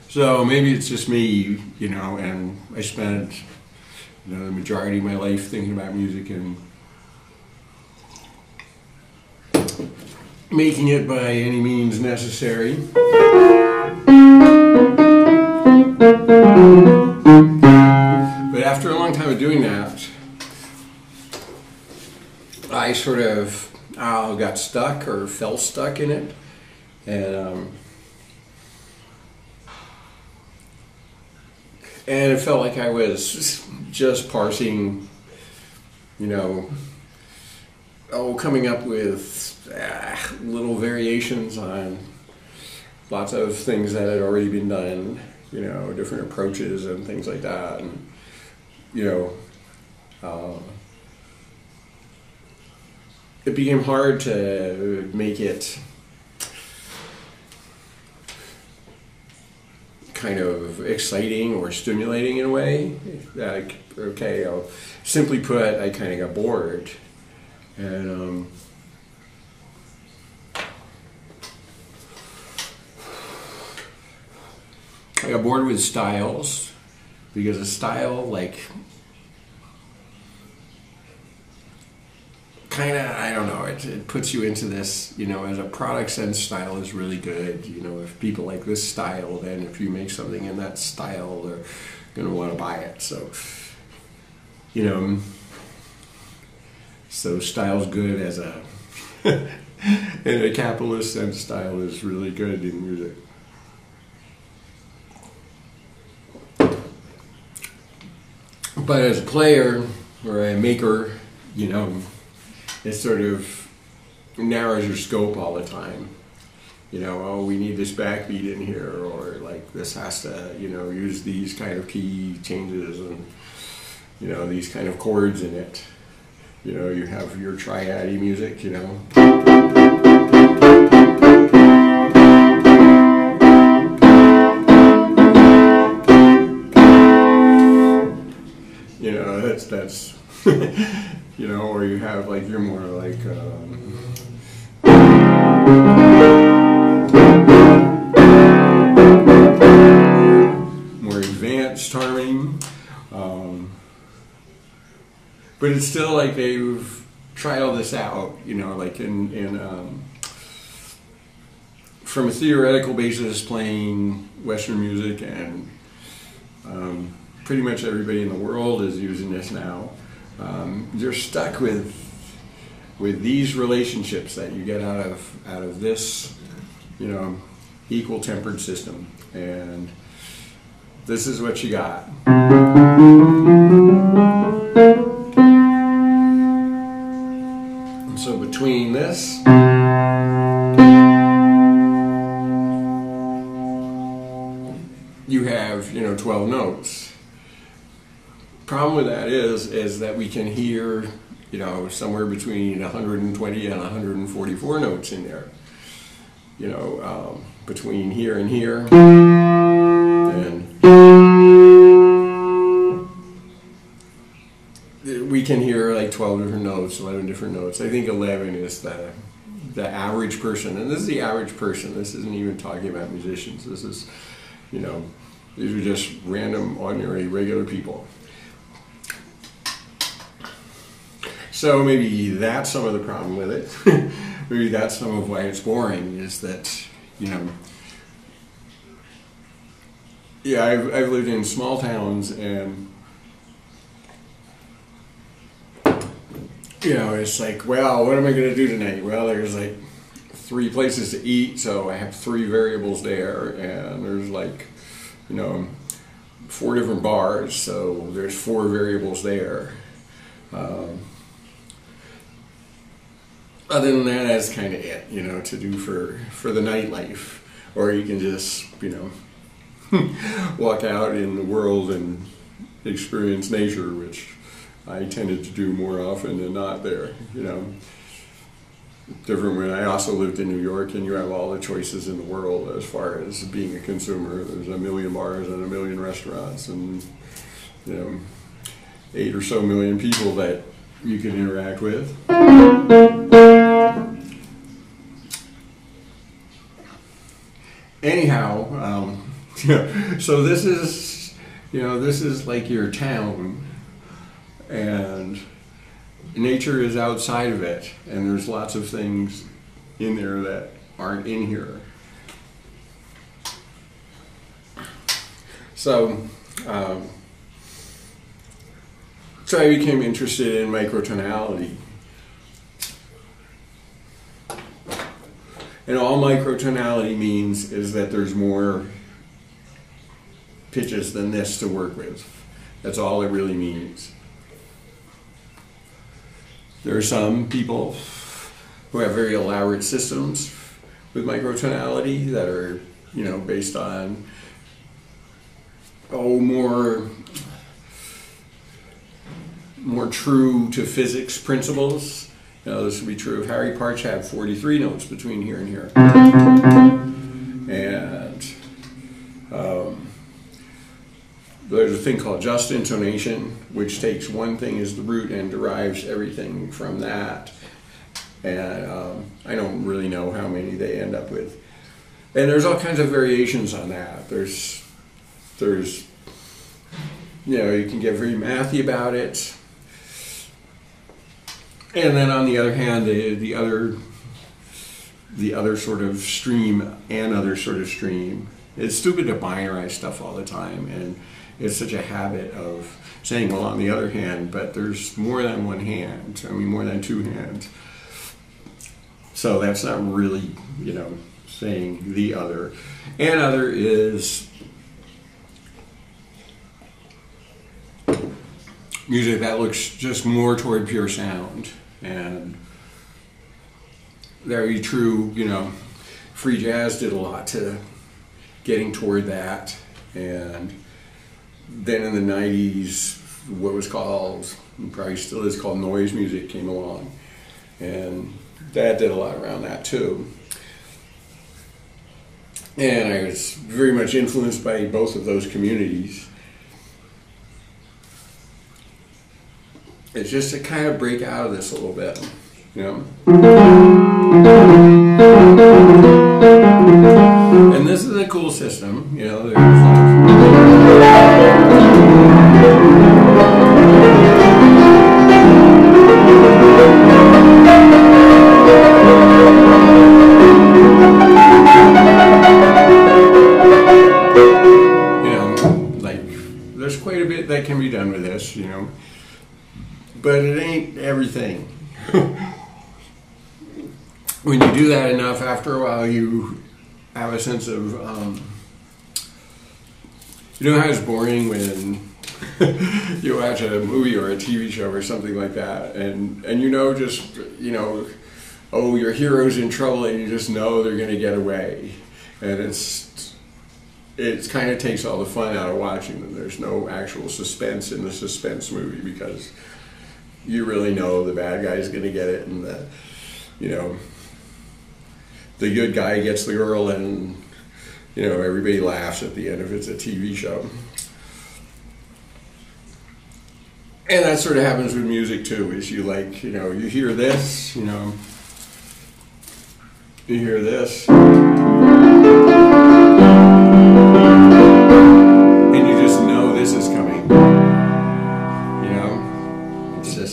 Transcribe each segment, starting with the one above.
So maybe it's just me, you know, and I spent, you know, the majority of my life thinking about music and making it by any means necessary. But after a long time of doing that, I sort of got stuck or felt stuck in it. And it felt like I was just parsing, you know, coming up with little variations on lots of things that had already been done, you know, different approaches and things like that. And, you know, it became hard to make it kind of exciting or stimulating in a way. Like, okay, I'll simply put, I kind of got bored. And I got bored with styles, because a style, like, kind of, I don't know, it puts you into this, you know, as a product sense, style is really good. You know, if people like this style, then if you make something in that style, they're going to want to buy it. So, you know, so style's good as a, in a capitalist sense, style is really good in music. But as a player or a maker, you know, it sort of narrows your scope all the time. You know, oh, we need this backbeat in here, or like this has to, you know, use these kind of key changes and, you know, these kind of chords in it. You know, you have your triad-y music, you know. You know, that's you know, or you have like, you're more like more advanced harmony, but it's still like they've tried all this out, you know, like from a theoretical basis, playing Western music, and pretty much everybody in the world is using this now. You're stuck with these relationships that you get out of this, you know, equal tempered system, and this is what you got. And so between this you have, you know, 12 notes. Problem with that is that we can hear, you know, somewhere between 120 and 144 notes in there. You know, between here and here, and we can hear like 12 different notes, 11 different notes. I think 11 is the average person, and this is the average person. This isn't even talking about musicians. This is, you know, these are just random, ordinary, regular people. So maybe that's some of the problem with it. Maybe that's some of why it's boring, is that, you know, yeah, I've lived in small towns, and, you know, it's like, well, what am I going to do tonight? Well, there's like 3 places to eat, so I have 3 variables there, and there's like, you know, 4 different bars, so there's 4 variables there. Other than that, that's kind of it, you know, to do for the nightlife. Or you can just, you know, walk out in the world and experience nature, which I tended to do more often than not there, you know. different when I also lived in New York, and you have all the choices in the world as far as being a consumer. There's a million bars and a million restaurants, and 8 or so million people that you can interact with. Anyhow, so this is like your town, and nature is outside of it, and there's lots of things in there that aren't in here. So I became interested in microtonality. And all microtonality means is that there's more pitches than this to work with. That's all it really means. There are some people who have very elaborate systems with microtonality that are, based on more true to physics principles. This would be true if Harry Partch had 43 notes between here and here. And there's a thing called just intonation, which takes one thing as the root and derives everything from that. And I don't really know how many they end up with. And there's all kinds of variations on that. There's you can get very mathy about it. And then on the other hand, the other sort of stream, it's stupid to binarize stuff all the time, and it's such a habit of saying, well, on the other hand, but there's more than one hand, more than two hands. So that's not really, saying the other. And other is music that looks just more toward pure sound. And very true, free jazz did a lot to getting toward that. And then in the 90s, what was called, and probably still is called noise music came along. And that did a lot around that too. And I was very much influenced by both of those communities. It's just to kind of break out of this a little bit, And this is a cool system, there's there's quite a bit that can be done with this, but it ain't everything. When you do that enough, after a while you have a sense of, how it's boring when you watch a movie or a TV show or something like that, and oh, your hero's in trouble, and you just know they're going to get away, and it kind of takes all the fun out of watching them. There's no actual suspense in the suspense movie because you really know the bad guy's going to get it, and the good guy gets the girl, and everybody laughs at the end if it's a TV show. And that sort of happens with music too. Is you hear this, you hear this.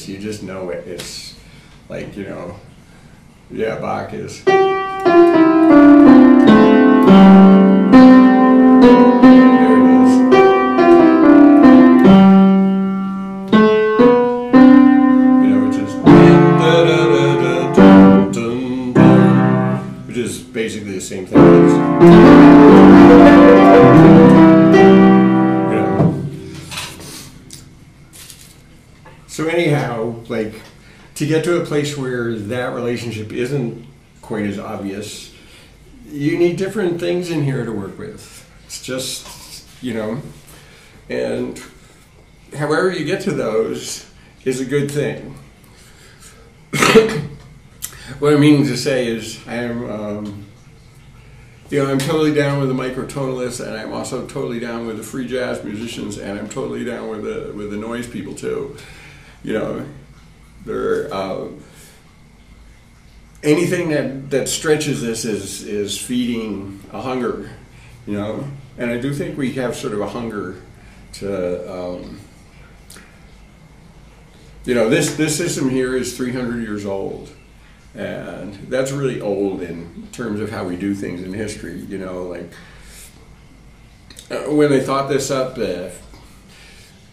You just know it. It's like, yeah, Bach is. There it is. Which is basically the same thing as. So anyhow, to get to a place where that relationship isn't quite as obvious, you need different things in here to work with. It's just, and however you get to those is a good thing. what I mean to say is I am, you know, I'm totally down with the microtonalists, and I'm also totally down with the free jazz musicians, and I'm totally down with the noise people too. You know, they're anything that stretches this is feeding a hunger. You know, and I do think we have sort of a hunger to. You know, this system here is 300 years old. And that's really old in terms of how we do things in history. You know, like when they thought this up, the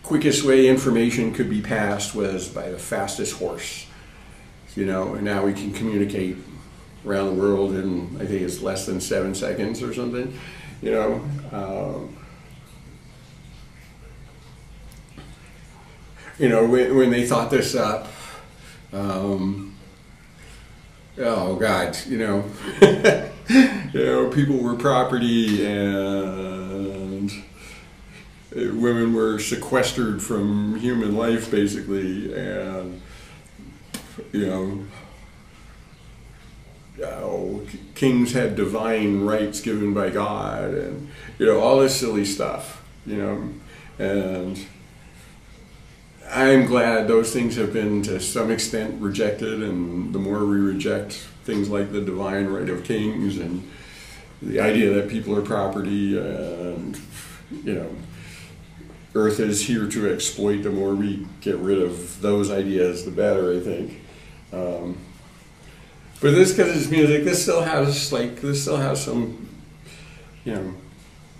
quickest way information could be passed was by the fastest horse. You know, and now we can communicate around the world in, I think it's less than 7 seconds or something. You know, when they thought this up. Oh God, you know, you know, people were property and women were sequestered from human life, basically, and you know, kings had divine rights given by God, and you know, all this silly stuff, you know, and I'm glad those things have been to some extent rejected, and the more we reject things like the divine right of kings and the idea that people are property and, you know, earth is here to exploit, the more we get rid of those ideas, the better, I think. But this, because it's music, this still has some, you know,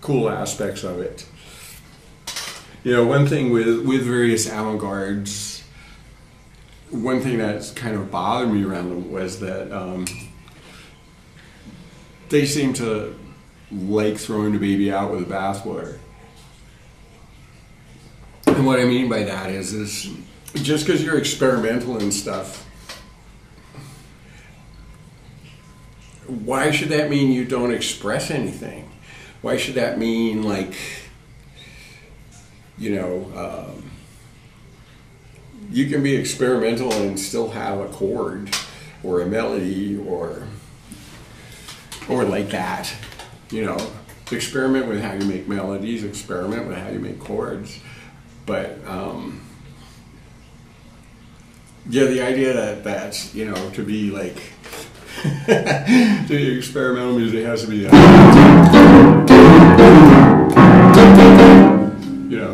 cool aspects of it. You know, one thing with various avant-gardes, one thing that's kind of bothered me around them was that they seem to like throwing the baby out with the bathwater. And what I mean by that is just because you're experimental and stuff, why should that mean you don't express anything? Why should that mean, like, you know, you can be experimental and still have a chord or a melody or like that, you know. Experiment with how you make melodies, experiment with how you make chords, but yeah, the idea that you know, to be like to be experimental music has to be you know,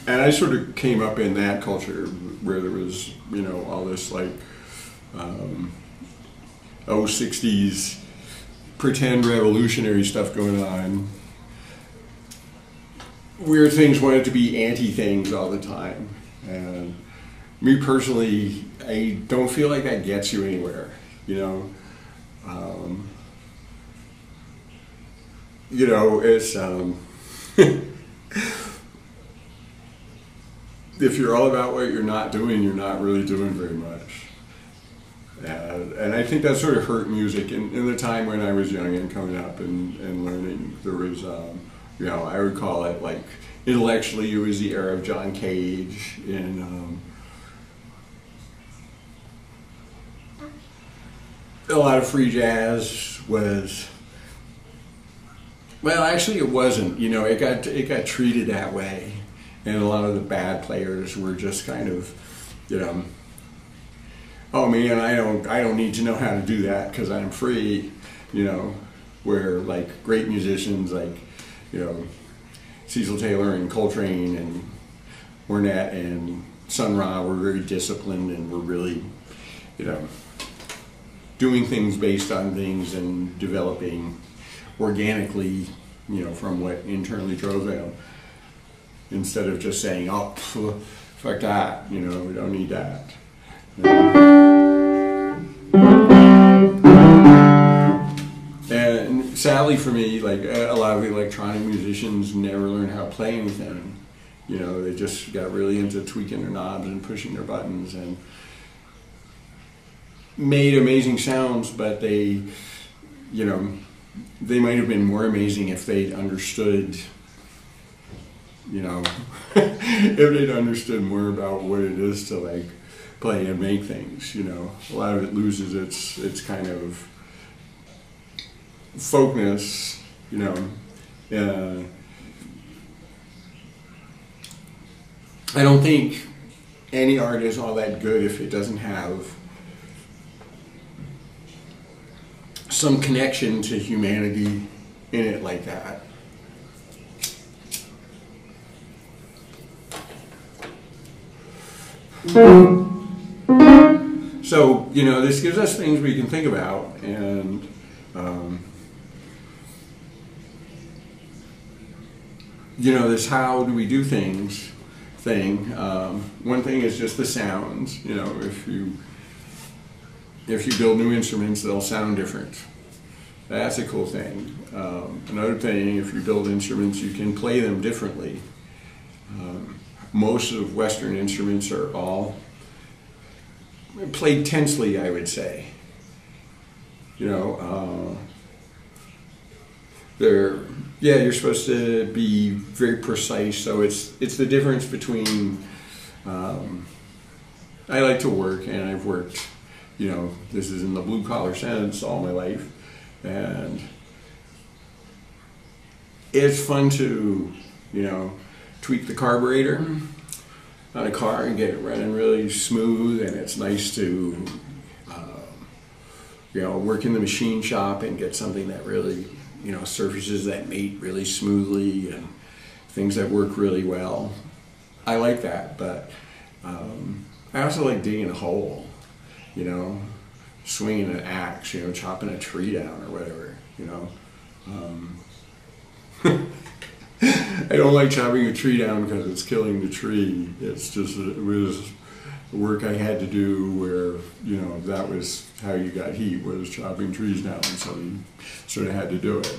and I sort of came up in that culture where there was, you know, all this like 60s pretend revolutionary stuff going on. Weird things wanted to be anti-things all the time. And me personally, I don't feel like that gets you anywhere, you know. You know, it's if you're all about what you're not doing, you're not really doing very much. And I think that sort of hurt music. In the time when I was young and coming up and learning, there was, you know, I would call it like, intellectually, it was the era of John Cage and a lot of free jazz was, well, actually it wasn't, you know, it got treated that way. And a lot of the bad players were just kind of, you know, oh man, I don't need to know how to do that because I'm free, you know. Where like great musicians like, you know, Cecil Taylor and Coltrane and Ornette and Sun Ra were very disciplined and were really, you know, doing things based on things and developing organically, you know, from what internally drove them. Instead of just saying, oh, fuck that, you know, we don't need that. And sadly for me, like a lot of the electronic musicians never learned how to play anything. You know, they just got really into tweaking their knobs and pushing their buttons and made amazing sounds, but they, you know, they might have been more amazing if they'd understood, you know, if they'd understood more about what it is to like play and make things. You know, a lot of it loses its kind of folkness. You know, I don't think any art is all that good if it doesn't have some connection to humanity in it like that. So, you know, this gives us things we can think about, and you know, this how do we do things thing. One thing is just the sounds. You know, if you build new instruments, they'll sound different. That's a cool thing. Another thing, if you build instruments, you can play them differently. Most of Western instruments are all played tensely, I would say. You know, you're supposed to be very precise. So it's the difference between. I like to work, and I've worked. You know, this is in the blue collar sense all my life, and it's fun to, you know, tweak the carburetor on a car and get it running really smooth, and it's nice to, you know, work in the machine shop and get something that really, you know, surfaces that mate really smoothly and things that work really well. I like that, but I also like digging a hole. You know, swinging an axe, you know, chopping a tree down or whatever, you know. I don't like chopping a tree down because it's killing the tree. It's just, it was work I had to do where, you know, that was how you got heat, was chopping trees down, so you sort of had to do it.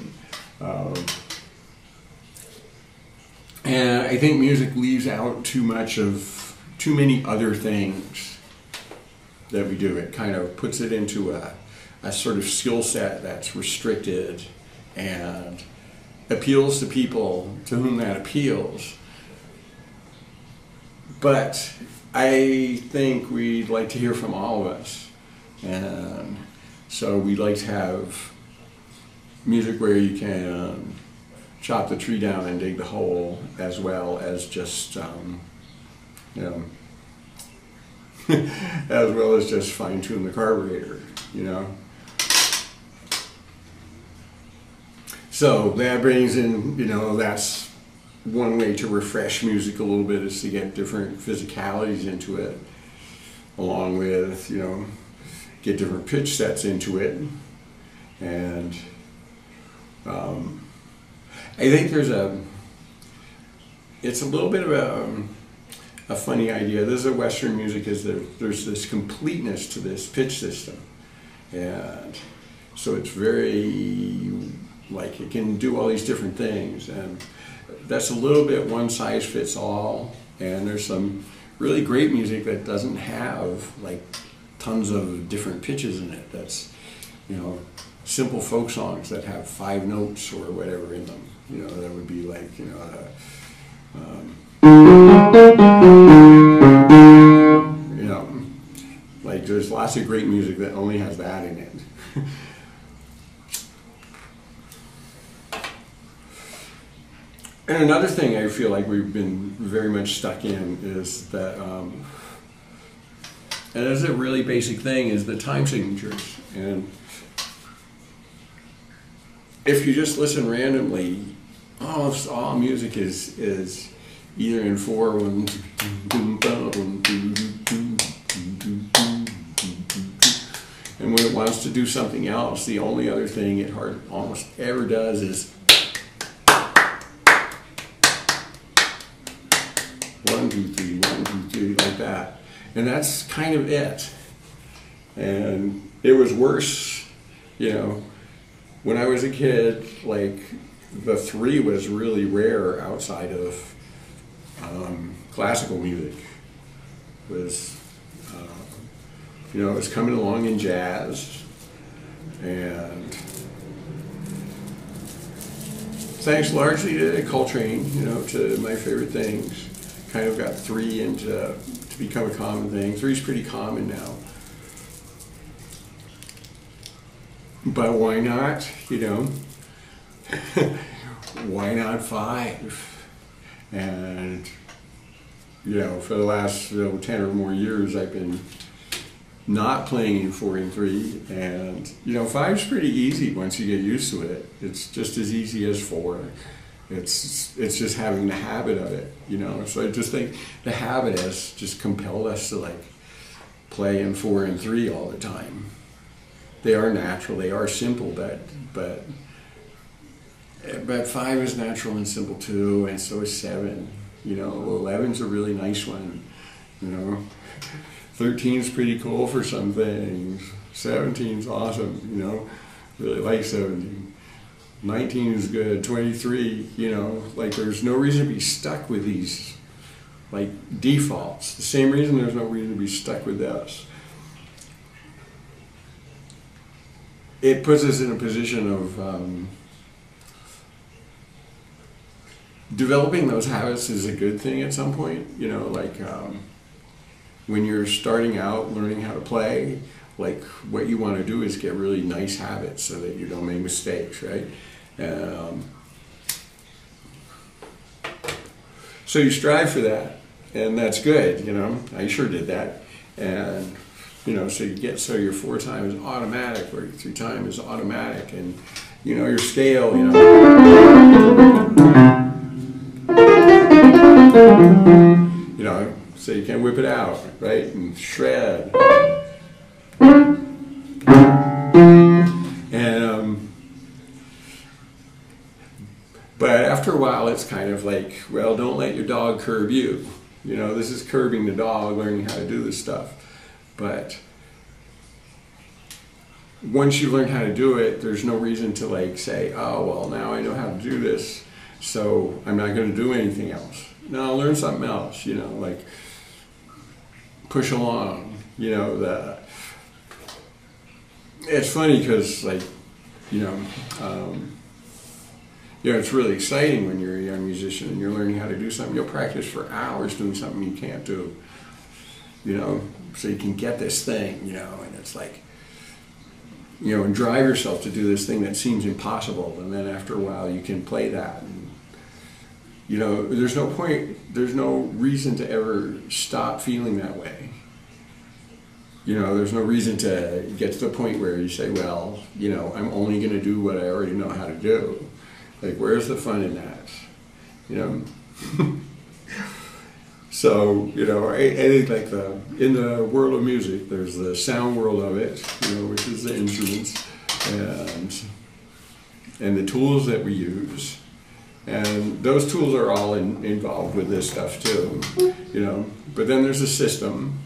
And I think music leaves out too many other things that we do. It kind of puts it into a sort of skill set that's restricted and appeals to people to whom that appeals. But I think we'd like to hear from all of us, and so we'd like to have music where you can chop the tree down and dig the hole, as well as just you know, as well as just fine-tune the carburetor, you know. So that brings in, you know, that's one way to refresh music a little bit, is to get different physicalities into it, along with, you know, get different pitch sets into it. And I think it's a little bit of a funny idea. This is a Western music, is there's this completeness to this pitch system, and so it's very, like, it can do all these different things, and that's a little bit one size fits all. And there's some really great music that doesn't have like tons of different pitches in it. That's, you know, simple folk songs that have 5 notes or whatever in them. You know, that would be like, you know, you know, like there's lots of great music that only has that in it. And another thing I feel like we've been very much stuck in is that, and it's a really basic thing, is the time signatures. And if you just listen randomly, all music is either in 4, and when it wants to do something else, the only other thing it almost ever does is 1, 2, 3, 1, 2, 3, like that. And that's kind of it. And it was worse, you know, when I was a kid. Like, the 3 was really rare outside of classical music. It was, you know, it was coming along in jazz, and thanks largely to Coltrane, you know, to my favorite things, kind of got 3 into to become a common thing. 3's pretty common now. But why not, you know? Why not 5? And, you know, for the last 10 or more years, I've been not playing in 4 and 3, and, you know, 5's pretty easy once you get used to it. It's just as easy as 4. It's just having the habit of it, you know. So I just think the habit has just compelled us to, like, play in 4 and 3 all the time. They are natural, they are simple, but 5 is natural and simple too, and so is 7. You know, 11's a really nice one, you know. 13's pretty cool for some things. 17's awesome, you know. Really like 17. 19 is good. 23, you know, like there's no reason to be stuck with these, like, defaults. The same reason there's no reason to be stuck with this. It puts us in a position of developing those habits is a good thing at some point, you know, like when you're starting out learning how to play, like what you want to do is get really nice habits so that you don't make mistakes, right? So you strive for that, and that's good, you know. I sure did that, and you know, so your 4 time is automatic, or your 3 time is automatic, and you know your scale, you know, so you can whip it out, right, and shred, and but after a while, it's kind of like, well, don't let your dog curb you. You know, this is curbing the dog, learning how to do this stuff. But once you learn how to do it, there's no reason to, like, say, oh, well, now I know how to do this, so I'm not going to do anything else. No, I'll learn something else, you know, like push along, you know. It's funny because, like, you know, it's really exciting when you're a young musician and you're learning how to do something. You'll practice for hours doing something you can't do, you know, so you can get this thing, you know, and it's like, you know, and drive yourself to do this thing that seems impossible, and then after a while you can play that. And, you know, there's no point, there's no reason to ever stop feeling that way. You know, there's no reason to get to the point where you say, well, you know, I'm only going to do what I already know how to do. Like, where's the fun in that? You know? So, you know, I think, like, in the world of music, there's the sound world of it, you know, which is the instruments, and the tools that we use. And those tools are all involved with this stuff too, you know. But then there's a system,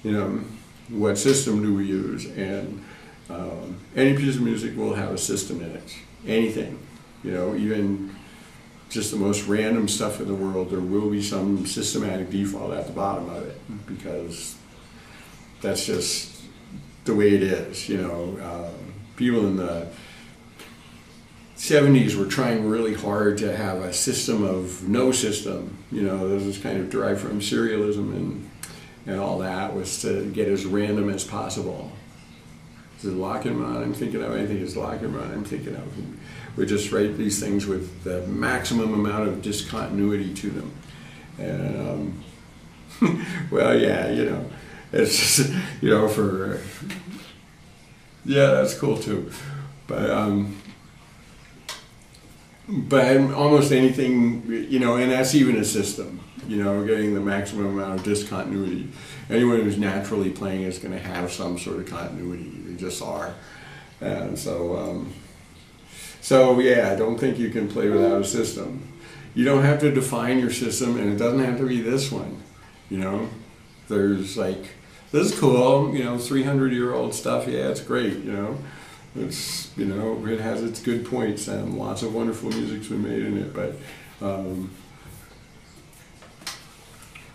you know. What system do we use? And any piece of music will have a system in it. Anything, you know, even just the most random stuff in the world, there will be some systematic default at the bottom of it, because that's just the way it is, you know. People in the 70s were trying really hard to have a system of no system, you know. This is kind of derived from serialism, and all that was to get as random as possible. Is it Lockerman I'm thinking of? I think it's Lockerman I'm thinking of. We just write these things with the maximum amount of discontinuity to them. And, well, yeah, you know, it's just, you know, yeah, that's cool too. But almost anything, you know, and that's even a system, you know, getting the maximum amount of discontinuity. Anyone who's naturally playing is going to have some sort of continuity. They just are. And so, yeah, I don't think you can play without a system. You don't have to define your system, and it doesn't have to be this one, you know. There's, like, this is cool, you know, 300-year-old stuff, yeah, it's great, you know. It's, you know, it has its good points, and lots of wonderful music's been made in it,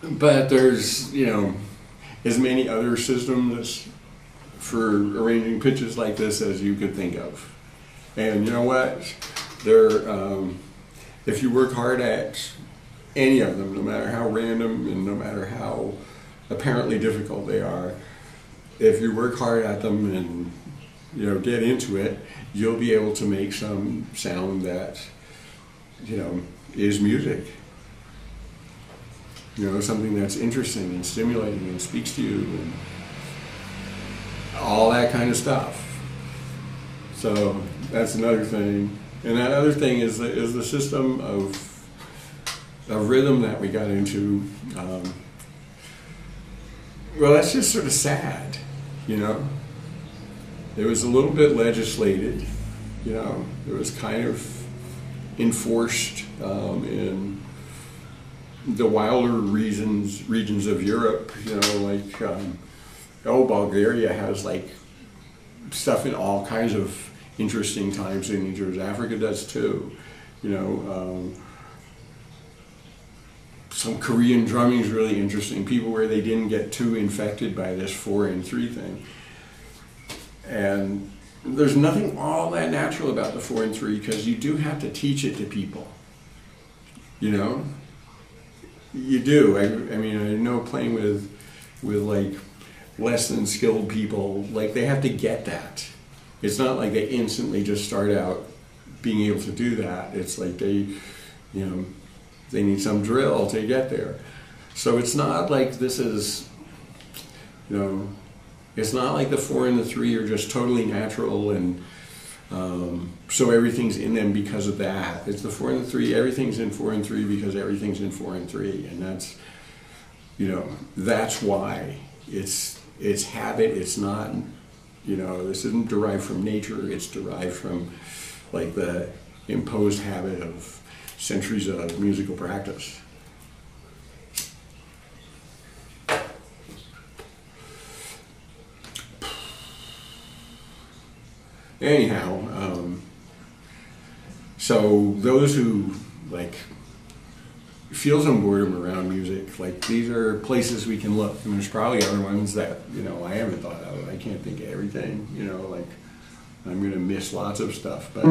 but there's, you know, as many other systems for arranging pitches like this as you could think of. And you know what? If you work hard at any of them, no matter how random and no matter how apparently difficult they are, if you work hard at them and, you know, get into it, you'll be able to make some sound that, you know, is music. You know, something that's interesting and stimulating and speaks to you and all that kind of stuff. So that's another thing. And that other thing is the system of rhythm that we got into. Well, that's just sort of sad, you know. It was a little bit legislated, you know. It was kind of enforced in the wilder regions of Europe, you know, like, Bulgaria has like stuff in all kinds of interesting time signatures. Africa does too, you know. Some Korean drumming is really interesting. People where they didn't get too infected by this 4/3 thing. And there's nothing all that natural about the 4/3 because you do have to teach it to people, you know. You do. I mean, I know playing with like less than skilled people, like they have to get that. It's not like they instantly just start out being able to do that. It's like they, you know, they need some drill to get there. So it's not like this is, you know, it's not like the 4 and the 3 are just totally natural and so everything's in them because of that. It's the 4 and the 3, everything's in 4 and 3 because everything's in 4 and 3. And that's, you know, that's why. It's habit, it's not, you know, this isn't derived from nature, it's derived from like the imposed habit of centuries of musical practice. Anyhow, so those who like feel some boredom around music, like these are places we can look, and there's probably other ones that, you know, I haven't thought of. I can't think of everything, you know, like I'm gonna miss lots of stuff, but